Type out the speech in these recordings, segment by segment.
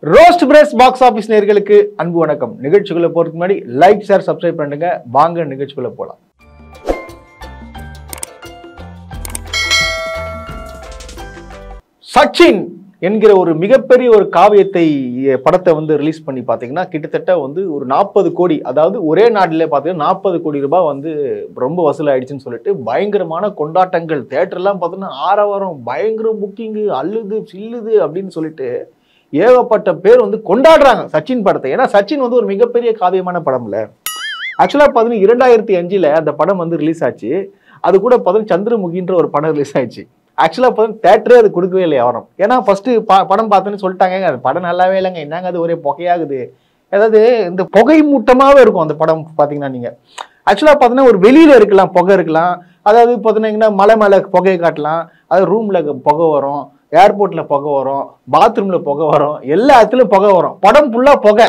Roast press box office நேயர்களுக்கு அன்பு வணக்கம். நிகழ்ச்சிக்குள்ள போறதுக்கு முன்னாடி லைக், ஷேர், சப்ஸ்கிரைப் பண்ணுங்க. வாங்க நிகழ்ச்சிக்குள்ள போலாம். சச்சின் என்கிற ஒரு மிகப்பெரிய ஒரு காவியத்தை படத்தை ரிலீஸ் பண்ணி பார்த்தீங்கன்னா கிட்டத்தட்ட ஒரு 40 கோடி, அதாவது ஒரே நாட்டிலே பார்த்தீங்கன்னா 40 கோடி ரூபாய் ரொம்ப வசூல் ஆயிடுச்சுன்னு சொல்லிட்டு பயங்கரமான கொண்டாட்டங்கள். தேட்டர்லாம் பார்த்தீங்கன்னா ஆரவாரம், பயங்கர புக்கிங்கு, அள்ளுது சில்லுது அப்படின்னு சொல்லிட்டு ஏகப்பட்ட பேர் கொண்டாடுறாங்க சச்சின் படத்தை. ஏன்னா சச்சின் ஒரு மிகப்பெரிய காவியமான படம்ல. ஆக்சுவலாக பார்த்தீங்கன்னா 2005 அந்த படம் ரிலீஸ் ஆச்சு. அது கூட பார்த்தீங்கன்னா சந்திரமுகின்ற ஒரு படம் ரிலீஸ் ஆயிடுச்சு. ஆக்சுவலாக பார்த்தீங்கன்னா தேட்டரே அது கொடுக்கவே இல்லை யாரும். ஏன்னா ஃபர்ஸ்ட் படம் பார்த்தோன்னு சொல்லிட்டாங்க, அது படம் நல்லாவே இல்லைங்க, என்னங்க அது ஒரே புகையாகுது, அதாவது இந்த புகை மூட்டமாகவே இருக்கும் அந்த படம். பார்த்தீங்கன்னா நீங்கள் ஆக்சுவலாக பார்த்தீங்கன்னா ஒரு வெளியில் இருக்கலாம், புகை இருக்கலாம், அதாவது பார்த்தீங்கன்னா மலை மேலே புகையை காட்டலாம், அதாவது ரூமில் புகை வரும், ஏர்போர்ட்டில் புகை வரும், பாத்ரூமில் புகை வரும், எல்லா இடத்துலையும் புகை வரும். படம் ஃபுல்லாக புகை.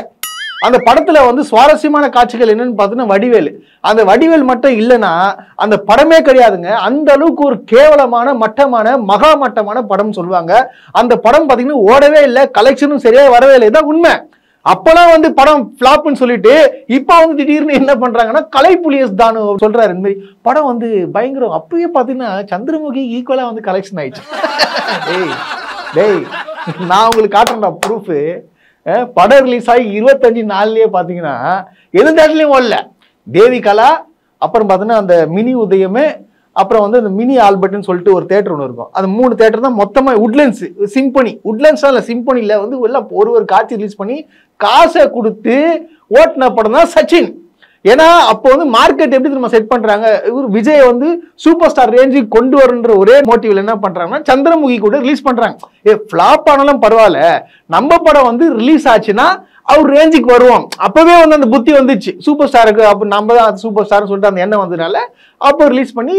அந்த படத்தில் சுவாரஸ்யமான காட்சிகள் என்னன்னு பார்த்தீங்கன்னா வடிவேல். அந்த வடிவேல் மட்டும் இல்லைன்னா அந்த படமே கிடையாதுங்க. அந்த அளவுக்கு ஒரு கேவலமான மட்டமான மகா மட்டமான படம் சொல்லுவாங்க. அந்த படம் பார்த்தீங்கன்னா ஓடவே இல்லை, கலெக்ஷனும் சரியா வரவே இல்லை. இதான் உண்மை. அப்பெல்லாம் படம் ஃபிளாப்னு சொல்லிட்டு இப்போ திடீர்னு என்ன பண்றாங்கன்னா கலைப்புலியஸ் தானு சொல்றாரு இந்த மாதிரி படம் பயங்கரம். அப்பயே பார்த்தீங்கன்னா சந்திரமுகி ஈக்குவலா கலெக்ஷன் ஆயிடுச்சு. டேய் நான் உங்களுக்கு காட்டுறேன்டா ப்ரூஃப். படம் ரிலீஸ் ஆகி 25 நாள்லயே பார்த்தீங்கன்னா எந்த தேட்டர்லையும் ஓடல. தேவி கலா, அப்புறம் பார்த்தீங்கன்னா அந்த மினி உதயமே, அப்புறம் அந்த மினி ஆல்பர்ட்னு சொல்லிட்டு ஒரு தேட்டர் ஒன்று இருக்கும். அது 3 தேட்டர் தான் மொத்தமாக. உட்லண்ட்ஸ் சிம்பனி, உட்லண்ட்ஸா இல்லை சிம்பனியில் எல்லாம் ஒரு காட்சி ரிலீஸ் பண்ணி காசை கொடுத்து ஓட்டின படம் தான் சச்சின். ஏன்னா அப்போ மார்க்கெட் எப்படி நம்ம செட் பண்றாங்க, இவர் விஜய் சூப்பர் ஸ்டார் ரேஞ்சுக்கு கொண்டு வரன்ற ஒரே மோட்டிவ்ல என்ன பண்றாங்கன்னா சந்திரமுகி கூட ரிலீஸ் பண்றாங்க. ஃபிளாப் ஆனாலும் பரவாயில்ல, நம்ம படம் ரிலீஸ் ஆச்சுன்னா அவர் ரேஞ்சுக்கு வருவோம். அப்பவே அந்த புத்தி வந்துச்சு சூப்பர் ஸ்டாருக்கு. அப்போ நம்ம தான் சூப்பர் ஸ்டார்னு சொல்லிட்டு அந்த எண்ணம் வந்ததுனால அப்போ ரிலீஸ் பண்ணி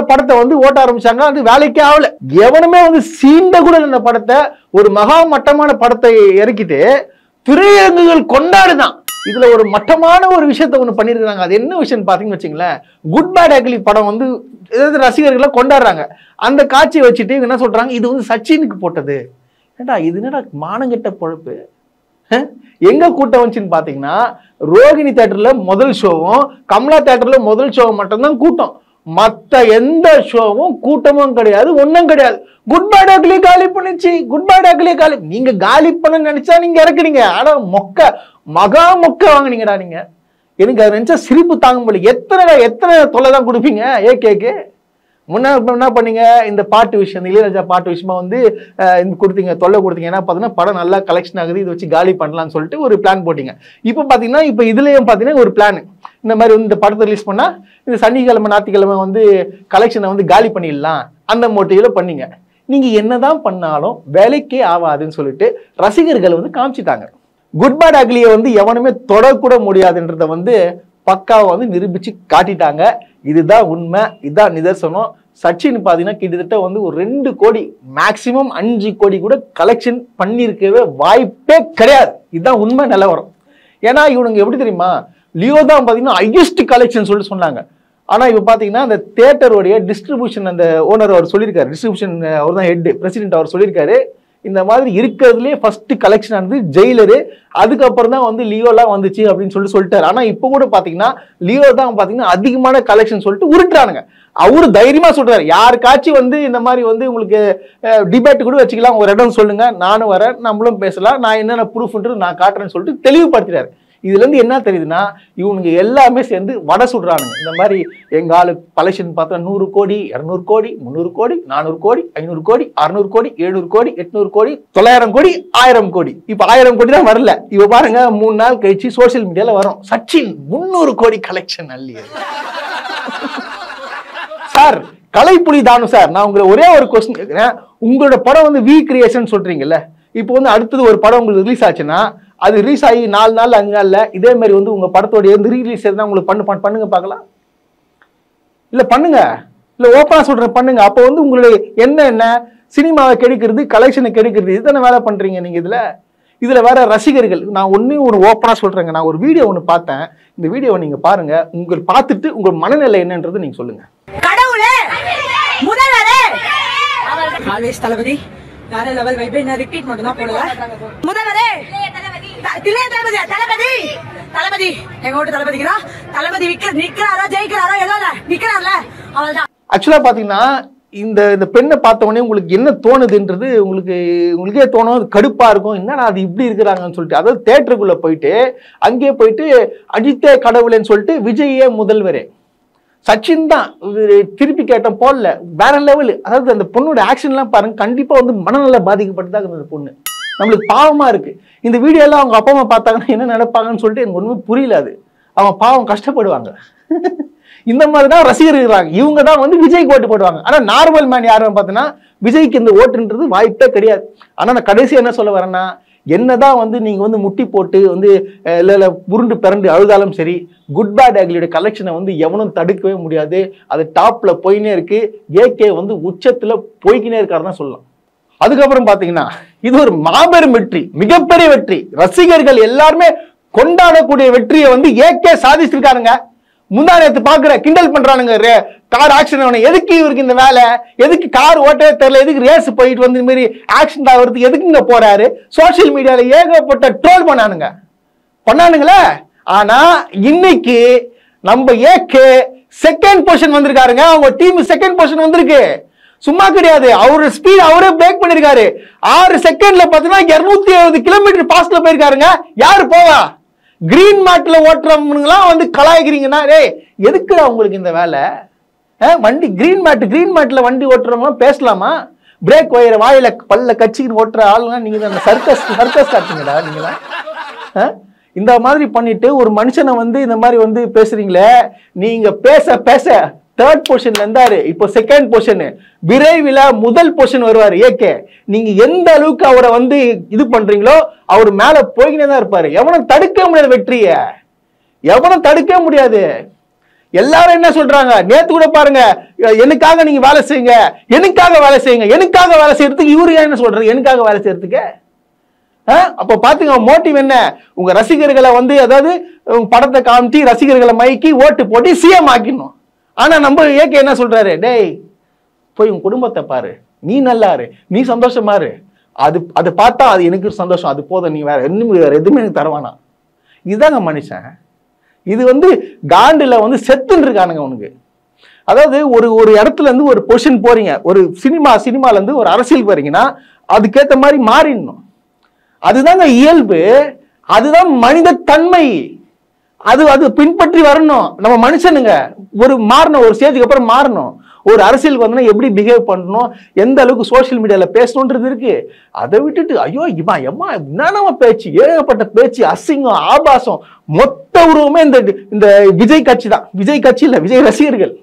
படத்தை ஓட்ட ஆரம்பிச்சாங்க. அது வேலைக்கே ஆகல. எவனுமே சீண்ட கூட இந்த படத்தை ஒரு மகா மட்டமான படத்தை இறக்கிட்டு திரையரங்குகள் கொண்டாடுதான். இதுல ஒரு மட்டமான ஒரு விஷயத்த ஒண்ணு பண்ணிருக்காங்க. அது என்ன விஷயம் பாத்தீங்கன்னு வச்சுங்களேன், குட் பேட் அக்லி படம் ஏதாவது ரசிகர்களை கொண்டாடுறாங்க. அந்த காட்சியை வச்சுட்டு என்ன சொல்றாங்க, இது சச்சினுக்கு போட்டது. ஏண்டா இது என்னடா மானங்கெட்ட பொழப்பு. எங்க கூட்டம் வந்துச்சுன்னு பாத்தீங்கன்னா ரோகிணி தியேட்டர்ல முதல் ஷோவும் கமலா தியேட்டர்ல முதல் ஷோவும் மட்டும்தான் கூட்டம். மத்த எந்த ஷோவும் கூட்டமும் கிடையாது, ஒன்னும் கிடையாது. குட் பேட் அக்லி காலி பண்ணிச்சு, குட் பேட் அக்லி காலி. நீங்க காலி பண்ண நினைச்சா நீங்க இறக்குறீங்க. ஆனா மொக்க, மகா மொக்க வாங்கினீங்கடா நீங்க. எனக்கு அதை நினைச்சா சிரிப்பு தாங்க முடியல. எத்தனை தொலை தான் கொடுப்பீங்க ஏகேக்கு? முன்ன என்ன பண்ணீங்க, இந்த பாட்டு விஷயம், இளையராஜா பாட்டு விஷயமா கொடுத்தீங்க, தொல்லை கொடுத்தீங்க. ஏன்னா பார்த்தீங்கன்னா படம் நல்லா கலெக்ஷன் ஆகுது, இதை வச்சு காலி பண்ணலாம்னு சொல்லிட்டு ஒரு பிளான் போட்டீங்க. இப்போ பார்த்தீங்கன்னா இப்போ இதுலேயும் பார்த்தீங்கன்னா ஒரு பிளான், இந்த மாதிரி இந்த படத்தை ரிலீஸ் பண்ணால் இந்த சனிக்கிழமை ஞாயிற்றுக்கிழமை கலெக்ஷனை காலி பண்ணிடலாம், அந்த மோட்டிவில் பண்ணீங்க. நீங்கள் என்னதான் பண்ணாலும் வேலைக்கே ஆகாதுன்னு சொல்லிட்டு ரசிகர்கள் காமிச்சிட்டாங்க. குட் பேட் அக்லியை எவனுமே தொடக்கூட முடியாதுன்றத பக்காவை நிரூபிச்சு காட்டிட்டாங்க. இதுதான் உண்மை, இதுதான் நிதர்சனம். சச்சின் பார்த்தீங்கன்னா கிட்டத்தட்ட ஒரு 2 கோடி, மேக்சிமம் 5 கோடி கூட கலெக்ஷன் பண்ணியிருக்கவே வாய்ப்பே கிடையாது. இதுதான் உண்மை நிலவரம். ஏன்னா இவனுங்க எப்படி தெரியுமா, லியோ தான் பார்த்தீங்கன்னா ஹையஸ்ட் கலெக்ஷன் சொல்லிட்டு சொன்னாங்க. ஆனால் இப்போ பார்த்தீங்கன்னா அந்த தேட்டருடைய டிஸ்ட்ரிபியூஷன் அந்த ஓனர் அவர் சொல்லியிருக்காரு, டிஸ்ட்ரிபியூஷன் அவர் தான் ஹெட், பிரசிடென்ட் அவர் சொல்லியிருக்காரு, இந்த மாதிரி இருக்கிறதுலேயே ஃபர்ஸ்ட் கலெக்ஷன் ஆனது ஜெயிலரு, அதுக்கப்புறம் தான் லியோலாம் வந்துச்சு அப்படின்னு சொல்லிட்டாரு. ஆனால் இப்போ கூட பார்த்தீங்கன்னா லியோ தான் பார்த்தீங்கன்னா அதிகமான கலெக்ஷன் சொல்லிட்டு உருட்டுறானுங்க. அவரு தைரியமா சொல்றாரு, யாருக்காச்சும் இந்த மாதிரி உங்களுக்கு டிபேட் கூட வச்சுக்கலாம், ஒரு இடம் சொல்லுங்க, நானும் வரேன், நம்மளும் பேசலாம், நான் என்னென்ன ப்ரூஃப்ன்றது நான் காட்டுறேன்னு சொல்லிட்டு தெளிவுபடுத்துறாரு. இதுல இருந்து என்ன தெரியுதுன்னா இவனுங்க எல்லாமே சேர்ந்து வடை சுடுறானுங்க. இந்த மாதிரி எங்க ஆளு கலெக்ஷன் பார்த்தா 100 கோடி, 200 கோடி, 300 கோடி, 400 கோடி, 500 கோடி, 600 கோடி, 700 கோடி, 800 கோடி, 900 கோடி, 1000 கோடி. இப்ப 1000 கோடி தான் வரல. இப்ப பாருங்க 3 நாள் கழிச்சு சோசியல் மீடியால வரும், சச்சின் 300 கோடி கலெக்ஷன் அள்ளி. சார் கலைப்புலி தானு சார், நான் உங்களை ஒரே ஒரு கொஸ்டின் கேட்கிறேன். உங்களோட படம் வி கிரியேஷன் சொல்றீங்கல்ல, இப்போ அடுத்தது ஒரு படம் உங்களுக்கு ரிலீஸ் ஆச்சுன்னா அது ரிலீஸ் ஆகி 4 நாள் 5 நாள்ல இதே மாதிரி உங்க படத்தோட ரீலீஸ் எதுனா உங்களுக்கு பண்ணுங்க பார்க்கலாம். இல்ல பண்ணுங்க, இல்ல ஓப்பனா சொல்றேன் பண்ணுங்க. அப்போ உங்களுடைய என்ன சினிமாவை கெடுக்கிறது, கலெக்ஷனை கெடுக்கிறது, இதுதானே வேலை பண்றீங்க நீங்க. இதுல வேற ரசிகர்கள், நான் ஒரு ஓப்பனா சொல்றேங்க, நான் ஒரு வீடியோ ஒன்று பார்த்தேன். இந்த வீடியோவை நீங்க பாருங்க, உங்களுக்கு பார்த்துட்டு உங்க மனநிலை என்னன்றது நீங்க சொல்லுங்க. கடவுளே முதல்வரே ஆல்வேஸ் தளபதி வேற லெவல் வைப். நான் ரிப்பீட் மட்டும் தான் போடுவேன். முதல்வரே இளைய தளபதி தளபதி தளபதி எங்க வீட்டு தளபதிக்குதான் தளபதி நிக்கிறாரா ஜெயிக்கிறாரா ஏதோ நிக்கிறார்ல அவள்தான். ஆக்சுவலா பாத்தீங்கன்னா இந்த பெண்ணை பார்த்த உடனே உங்களுக்கு என்ன தோணுதுன்றது உங்களுக்கே தோணும், கடுப்பா இருக்கும். என்னடா அது இப்படி இருக்கிறாங்கன்னு சொல்லிட்டு, அதாவது தேட்டருக்குள்ள போயிட்டு அங்கேயே போயிட்டு அஜித்தே கடவுளேன்னு சொல்லிட்டு விஜயே முதல்வரே சச்சின் தான் திருப்பி கேட்டோம் போடல, வேற லெவலு. அதாவது அந்த பொண்ணோட ஆக்ஷன்லாம் பாருங்க, கண்டிப்பா வந்து மனநல பாதிக்கப்பட்டுதான் அந்த பொண்ணு. நம்மளுக்கு பாவமா இருக்கு. இந்த வீடியோ எல்லாம் அவங்க அப்பா அம்மா பார்த்தாங்கன்னா என்ன நினைப்பாங்கன்னு சொல்லிட்டு எனக்கு ஒண்ணுமே புரியல. அது அவங்க பாவம் கஷ்டப்படுவாங்க. இந்த மாதிரி தான் ரசிகர் இருக்கிறாங்க. இவங்க தான் வந்து விஜய்க்கு ஓட்டு போடுவாங்க. ஆனா நார்மல் மேன் யாரும் பார்த்தீங்கன்னா விஜய்க்கு இந்த ஓட்டுன்றது வாய்ப்பே கிடையாது. ஆனா நான் கடைசி என்ன சொல்ல வரேன்னா, என்னதான் வந்து நீங்க வந்து முட்டி போட்டு வந்து இல்ல உருண்டு பிறண்டு அழுதாலும் சரி, குட் பேட் அக்லியோட கலெக்ஷனை வந்து எவனும் தடுக்கவே முடியாது. அது டாப்ல போயினே இருக்கு. ஏகே வந்து உச்சத்துல போய்கினே இருக்காருன்னு சொல்லலாம். அதுக்கப்புறம் பாத்தீங்கன்னா இது ஒரு மாபெரும் வெற்றி, மிகப்பெரிய வெற்றி. ரசிகர்கள் எல்லாருமே கொண்டாடக்கூடிய வெற்றியை வந்து ஏகே சாதிச்சிருக்காருங்க. முந்தா நேத்து பாக்குற கிண்டல் பண்றானுங்க கார் ஆக்சிடென்ட். எதுக்கு இவருக்கு இந்த வேலை? எதுக்கு கார் ஓட்டவே தெரியல? எதுக்கு ரேஸ் போயிட்டு வந்து இந்த மாதிரி ஆக்சிடென்ட் ஆகிறதுக்கு எதுக்குங்க போறாரு? சோசியல் மீடியால ஏகப்பட்ட ட்ரோல் பண்ணானுங்களே. ஆனா இன்னைக்கு நம்ம ஏகே செகண்ட் பொசிஷன் வந்திருக்காருங்க. அவங்க டீம் செகண்ட் பொசிஷன் வந்திருக்கு. சும்மா கிடையாது, அவரோட ஸ்பீட் அவரே பிரேக் பண்ணிருக்காரு. 6 செகண்ட்ல பாத்தீங்கன்னா 270 கிலோமீட்டர் பாஸ்ட்ல போயிருக்காருங்க. யாரு போவா? கிரீன் மேட்ல ஓட்டுறவங்கலாம் வந்து கலாய்க்கிறீங்கன்னா, எதுக்குடா உங்களுக்கு இந்த வேலை? வண்டி கிரீன் மேட்ல வண்டி ஓட்டுறவங்க பேசலாமா? பிரேக் ஒயர வாயில பல்ல கட்சின்னு ஓட்டுற ஆளுங்க நீங்க அந்த சர்க்கஸ் காட்டுங்கடா நீங்களா? இந்த மாதிரி பண்ணிட்டு ஒரு மனுஷனை வந்து இந்த மாதிரி வந்து பேசுறீங்களே. நீங்க பேச தேர்ட் பொசிஷன்ல இருந்தாரு, இப்போ செகண்ட் பொசிஷன். விரைவில் முதல் பொசிஷன் வருவாரு ஏகே. நீங்க எந்த அளவுக்கு அவரை வந்து இது பண்றீங்களோ அவர் மேல போய்கினே தான் இருப்பாரு. எவனும் தடுக்க முடியாது வெற்றிய, எவனும் தடுக்க முடியாது. எல்லாரும் என்ன சொல்றாங்க? நேத்து கூட பாருங்க, எனக்காக நீங்க வேலை செய்யுங்க, எனக்காக வேலை செய்யறதுக்கு இவரு என்ன சொல்றாரு? எனக்காக வேலை செய்யறதுக்கு. அப்ப பாத்துங்க மோட்டிவ் என்ன? உங்க ரசிகர்களை வந்து அதாவது படத்தை காமிச்சு ரசிகர்களை மயக்கி ஓட்டு போட்டு சிஎம் ஆக்கிடணும். ஆனா நம்ம ஏகே என்ன சொல்றாரு? டேய் போய் உன் குடும்பத்தை பாரு, நீ நல்லாரு, நீ சந்தோஷமா இரு. அது பார்த்தா அது எனக்கு சந்தோஷம், அது போதும். நீ வேற எதுவுமே எனக்கு தருவானா? இதுதாங்க மனுஷன். இது வந்து காண்டுல வந்து செத்துன்னு இருக்கானுங்க உனக்கு. அதாவது ஒரு இடத்துல இருந்து ஒரு பொசிஷன் போறீங்க, ஒரு சினிமால இருந்து ஒரு அரசியல் போறீங்கன்னா அதுக்கேற்ற மாதிரி மாறிடணும். அதுதாங்க இயல்பு, அதுதான் மனித தன்மை. அது பின்பற்றி வரணும். நம்ம மனுஷனுங்க மாறணும், ஒரு ஸ்டேஜுக்கு அப்புறம் மாறணும். ஒரு அரசியலுக்கு வந்தோம்னா எப்படி பிஹேவ் பண்ணணும், எந்த அளவுக்கு சோசியல் மீடியால பேசணுன்றது இருக்கு. அதை விட்டுட்டு ஐயோ எம்மா என்னென்ன பேச்சு, ஏகப்பட்ட பேச்சு, அசிங்கம், ஆபாசம், மொத்த உருவமே இந்த விஜய் கட்சி தான். விஜய் கட்சி இல்ல, விஜய் ரசிகர்கள்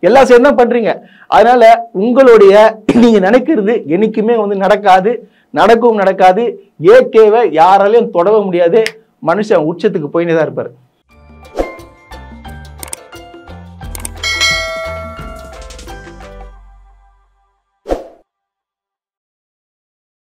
எல்லாம் சேர்ந்து தான் பண்றீங்க. அதனால உங்களுடைய நீங்க நினைக்கிறது என்னைக்குமே வந்து நடக்காது, நடக்கவும் நடக்காது. ஏகேவை யாராலையும் தொடர முடியாது. மனுஷன் உச்சத்துக்கு போயினே தான் இருப்பாரு.